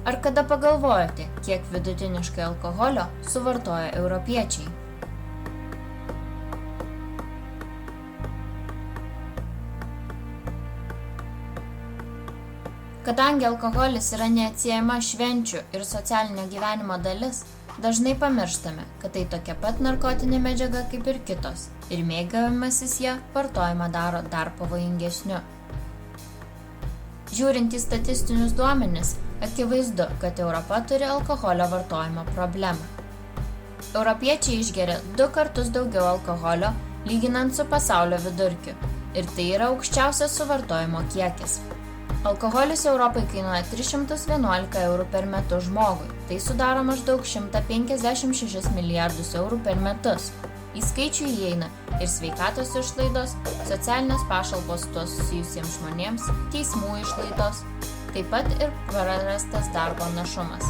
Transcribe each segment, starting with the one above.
Ar kada pagalvojote, kiek vidutiniškai alkoholio suvartoja europiečiai? Kadangi alkoholis yra neatsiejama švenčių ir socialinio gyvenimo dalis, dažnai pamirštame, kad tai tokia pat narkotinė medžiaga kaip ir kitos ir mėgavimasis ją vartojimą daro dar pavojingesniu. Žiūrint į statistinius duomenis, akivaizdu, kad Europa turi alkoholio vartojimo problemą. Europiečiai išgeria 2 kartus daugiau alkoholio lyginant su pasaulio vidurkiu ir tai yra aukščiausias suvartojimo kiekis. Alkoholis Europai kainuoja 311 eurų per metus žmogui, tai sudaro maždaug 156 milijardus eurų per metus. Į skaičių įeina ir sveikatos išlaidos, socialinės pašalpos tuos susijusiems žmonėms, teismų išlaidos, taip pat ir prarastas darbo našumas.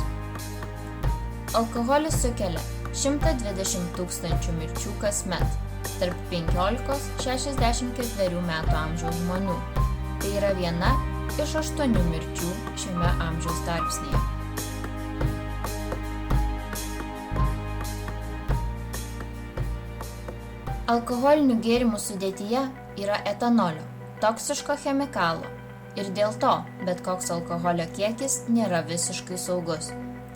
Alkoholis sukelia 120 000 mirčių kasmet, tarp 15–64 metų amžiaus žmonių. Tai yra viena iš 8 mirčių šiame amžiaus tarpsnyje. Alkoholinių gėrimų sudėtyje yra etanolio, toksiško chemikalo, ir dėl to bet koks alkoholio kiekis nėra visiškai saugus.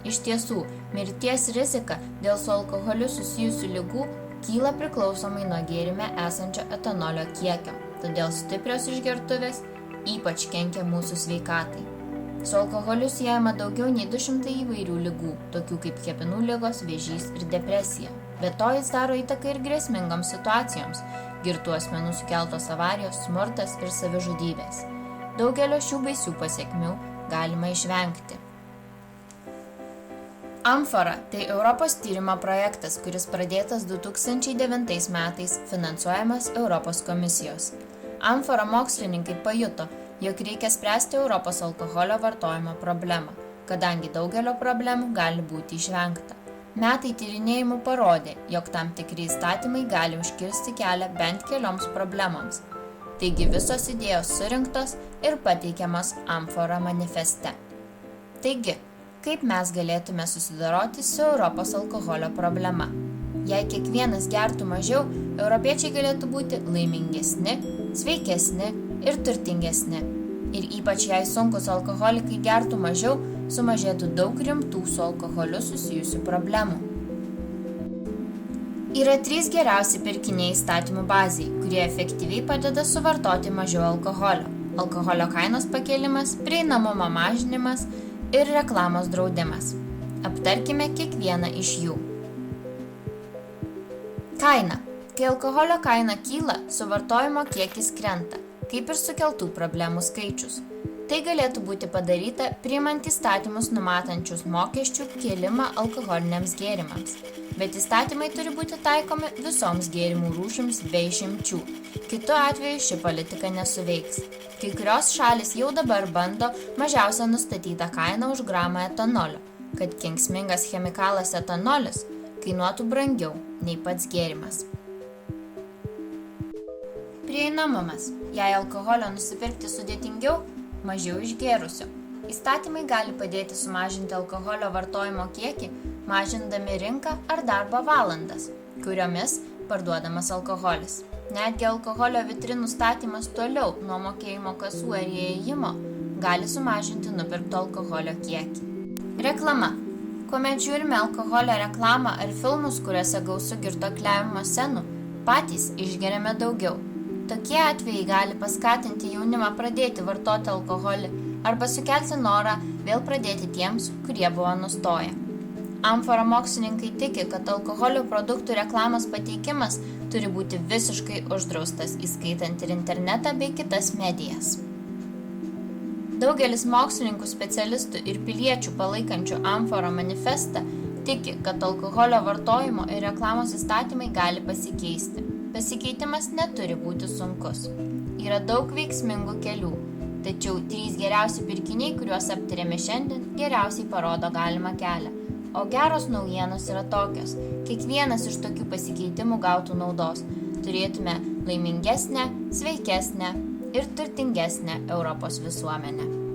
Iš tiesų, mirties rizika dėl su alkoholiu susijusių ligų kyla priklausomai nuo gėrime esančio etanolio kiekio, todėl stiprios išgertuvės ypač kenkia mūsų sveikatai. Su alkoholiu siejama daugiau nei 200 įvairių ligų, tokių kaip kepenų ligos, vėžys ir depresija. Be to jis daro įtaką ir grėsmingoms situacijoms, girtų asmenų sukeltos avarijos, smurtas ir savižudybės. Daugelio šių baisių pasekmių galima išvengti. Amfora – tai Europos tyrimo projektas, kuris pradėtas 2009 metais, finansuojamas Europos komisijos. Amfora mokslininkai pajuto, jog reikia spręsti Europos alkoholio vartojimo problemą, kadangi daugelio problemų gali būti išvengta. Metai tyrinėjimų parodė, jog tam tikri įstatymai gali užkirsti kelią bent kelioms problemoms. Taigi visos idėjos surinktos ir pateikiamos Amfora manifeste. Taigi, kaip mes galėtume susidoroti su Europos alkoholio problema? Jei kiekvienas gertų mažiau, europiečiai galėtų būti laimingesni, sveikesni ir turtingesni. Ir ypač jei sunkus alkoholikai gertų mažiau, sumažėtų daug rimtų su alkoholiu susijusių problemų. Yra 3 geriausi pirkiniai įstatymų bazei, kurie efektyviai padeda suvartoti mažiau alkoholio. Alkoholio kainos pakėlimas, prieinamumo mažinimas ir reklamos draudimas. Aptarkime kiekvieną iš jų. Kaina. Kai alkoholio kaina kyla, suvartojimo kiekis krenta, kaip ir sukeltų problemų skaičius. Tai galėtų būti padaryta priimant įstatymus numatančius mokesčių kėlimą alkoholiniams gėrimams. Bet įstatymai turi būti taikomi visoms gėrimų rūšims be išimčių. Kitu atveju ši politika nesuveiks. Kai kurios šalys jau dabar bando mažiausią nustatytą kainą už gramą etanolio, kad kenksmingas chemikalas etanolis kainuotų brangiau nei pats gėrimas. Prieinamumas. Jei alkoholio nusipirkti sudėtingiau, mažiau išgėrusių. Įstatymai gali padėti sumažinti alkoholio vartojimo kiekį, mažindami rinką ar darbo valandas, kuriomis parduodamas alkoholis. Netgi alkoholio vitrinų statymas toliau nuo mokėjimo kasų ar įėjimo gali sumažinti nupirkto alkoholio kiekį. Reklama. Kuomet žiūrime alkoholio reklamą ar filmus, kuriuose gausu girtuokliavimo scenų, patys išgeriame daugiau. Tokie atvejai gali paskatinti jaunimą pradėti vartoti alkoholį arba sukelti norą vėl pradėti tiems, kurie buvo nustoję. Amfora mokslininkai tiki, kad alkoholio produktų reklamos pateikimas turi būti visiškai uždraustas, įskaitant ir internetą bei kitas medijas. Daugelis mokslininkų, specialistų ir piliečių palaikančių Amfora manifestą tiki, kad alkoholio vartojimo ir reklamos įstatymai gali pasikeisti. Pasikeitimas neturi būti sunkus. Yra daug veiksmingų kelių, tačiau 3 geriausi pirkiniai, kuriuos aptarėme šiandien, geriausiai parodo galimą kelią. O geros naujienos yra tokios. Kiekvienas iš tokių pasikeitimų gautų naudos. Turėtume laimingesnę, sveikesnę ir turtingesnę Europos visuomenę.